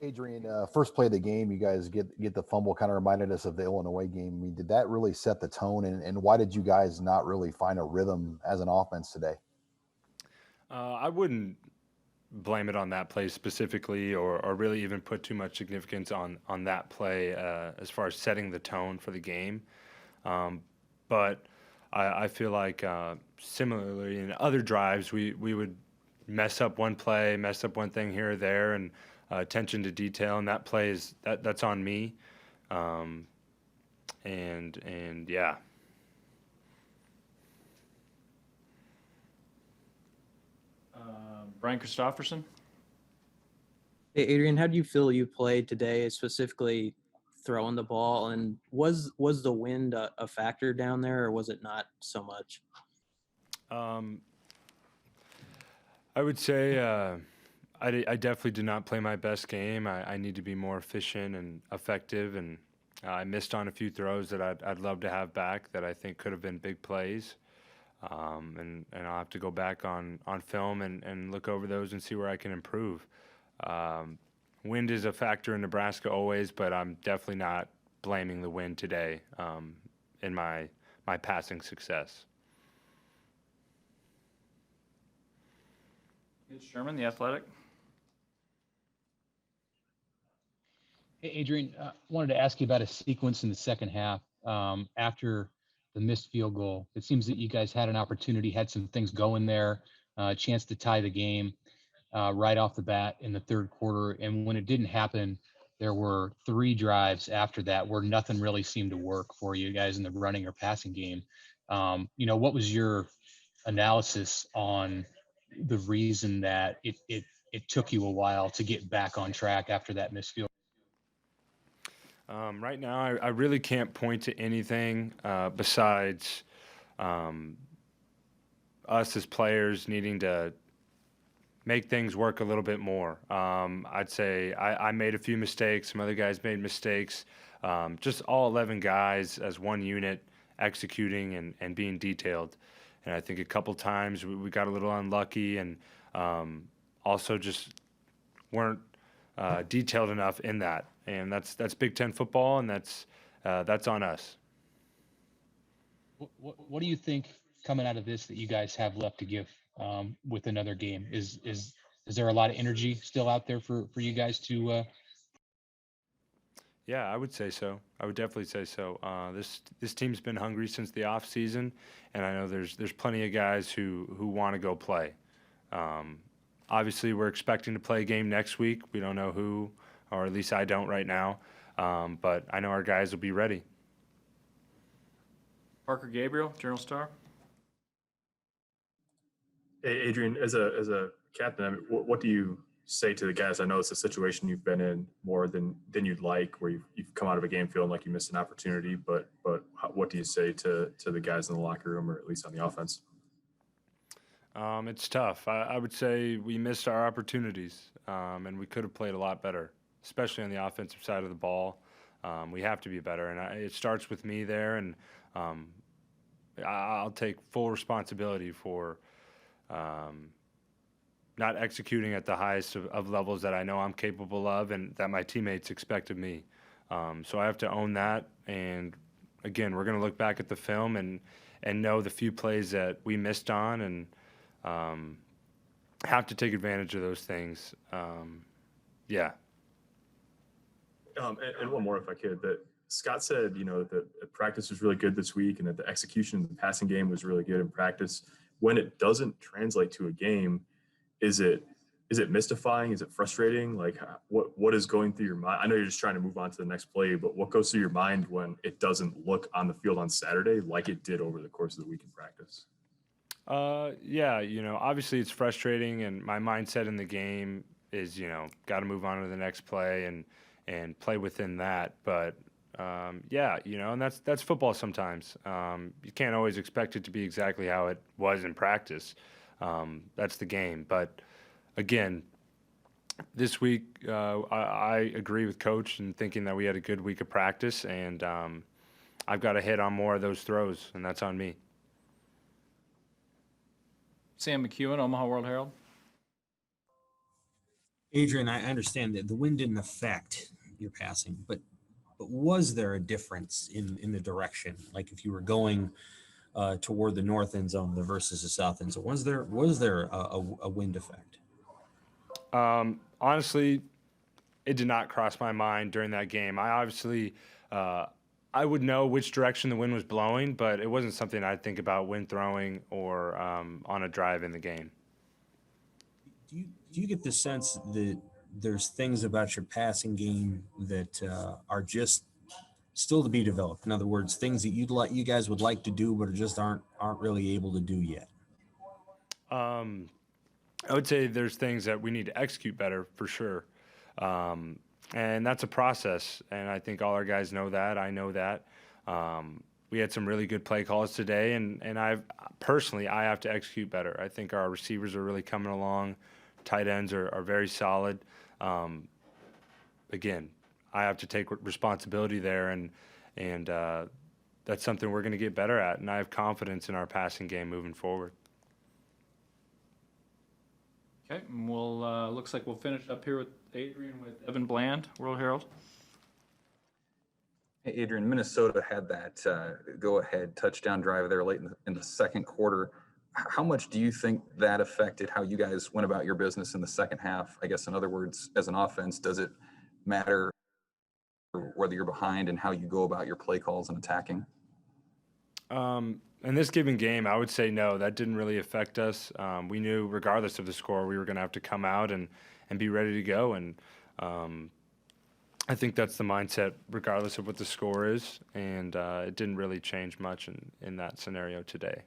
Adrian, first play of the game, you guys get the fumble. Kind of reminded us of the Illinois game. I mean, did that really set the tone? And why did you guys not really find a rhythm as an offense today? I wouldn't blame it on that play specifically, or really even put too much significance on that play as far as setting the tone for the game. Um, but I feel like similarly in other drives, we would mess up one play, mess up one thing here or there, and attention to detail. And that play that's on me. Um, and yeah. Brian Christopherson. Hey, Adrian, how do you feel you played today, specifically throwing the ball? And was the wind a factor down there, or was it not so much? Um, I would say I definitely did not play my best game. I need to be more efficient and effective, and I missed on a few throws that I'd love to have back that I think could have been big plays. And I'll have to go back on film and look over those and see where I can improve. Um, Wind is a factor in Nebraska always, but I'm definitely not blaming the wind today in my passing success. Mitch Sherman, The Athletic. Hey, Adrian, wanted to ask you about a sequence in the second half after the missed field goal. It seems that you guys had an opportunity, had some things going there, a chance to tie the game right off the bat in the third quarter. And when it didn't happen, there were 3 drives after that where nothing really seemed to work for you guys in the running or passing game. What was your analysis on the reason that it took you a while to get back on track after that missed field? Right now, I really can't point to anything besides um, us as players needing to make things work a little bit more. I'd say I made a few mistakes. Some other guys made mistakes. Just all 11 guys as one unit executing and being detailed. And I think a couple times we got a little unlucky and also just weren't detailed enough in that. And that's Big Ten football, and that's on us. What do you think coming out of this that you guys have left to give with another game? Is there a lot of energy still out there for you guys to? Yeah, I would say so. I would definitely say so. This team's been hungry since the off season, and I know there's plenty of guys who want to go play. Um, Obviously, we're expecting to play a game next week. We don't know who, or at least I don't right now. But I know our guys will be ready. Parker Gabriel, Journal Star. Hey, Adrian, as a captain, I mean, what do you say to the guys? I know it's a situation you've been in more than you'd like, where you've come out of a game feeling like you missed an opportunity. But what do you say to the guys in the locker room, or at least on the offense? It's tough. I would say we missed our opportunities, and we could have played a lot better, especially on the offensive side of the ball. We have to be better, and it starts with me there, and um, I'll take full responsibility for um, not executing at the highest of levels that I know I'm capable of and that my teammates expect of me. So I have to own that, and again, we're going to look back at the film and know the few plays that we missed on and um, have to take advantage of those things. Yeah. And one more, if I could. That Scott said, that practice was really good this week, and that the execution in the passing game was really good in practice. When it doesn't translate to a game, is it mystifying? Is it frustrating? Like, what is going through your mind? I know you're just trying to move on to the next play, but what goes through your mind when it doesn't look on the field on Saturday like it did over the course of the week in practice? Yeah, obviously it's frustrating, and my mindset in the game is, got to move on to the next play and play within that. But yeah, and that's football sometimes. You can't always expect it to be exactly how it was in practice. That's the game. But again, this week I agree with Coach in thinking that we had a good week of practice, and I've got to hit on more of those throws, and that's on me. Sam McEwen, Omaha World Herald. Adrian, I understand that the wind didn't affect your passing, but was there a difference in the direction? Like if you were going toward the north end zone versus the south end zone, was there a wind effect? Honestly, it did not cross my mind during that game. I obviously, I would know which direction the wind was blowing, but it wasn't something I'd think about when throwing or on a drive in the game. Do you get the sense that there's things about your passing game that are just still to be developed? In other words, things that you guys would like to do, but just aren't really able to do yet. I would say there's things that we need to execute better for sure. And that's a process. And I think all our guys know that. I know that. We had some really good play calls today. And I have to execute better. I think our receivers are really coming along. Tight ends are very solid. Again, I have to take responsibility there. And that's something we're going to get better at. And I have confidence in our passing game moving forward. Okay, and we'll looks like we'll finish up here with Adrian with Evan Bland, World Herald. Hey, Adrian, Minnesota had that go-ahead touchdown drive there late in the second quarter. How much do you think that affected how you guys went about your business in the second half? I guess, in other words, as an offense, does it matter whether you're behind and how you go about your play calls and attacking? In this given game, I would say no, that didn't really affect us. We knew regardless of the score, we were going to have to come out and be ready to go. And I think that's the mindset regardless of what the score is. And it didn't really change much in that scenario today.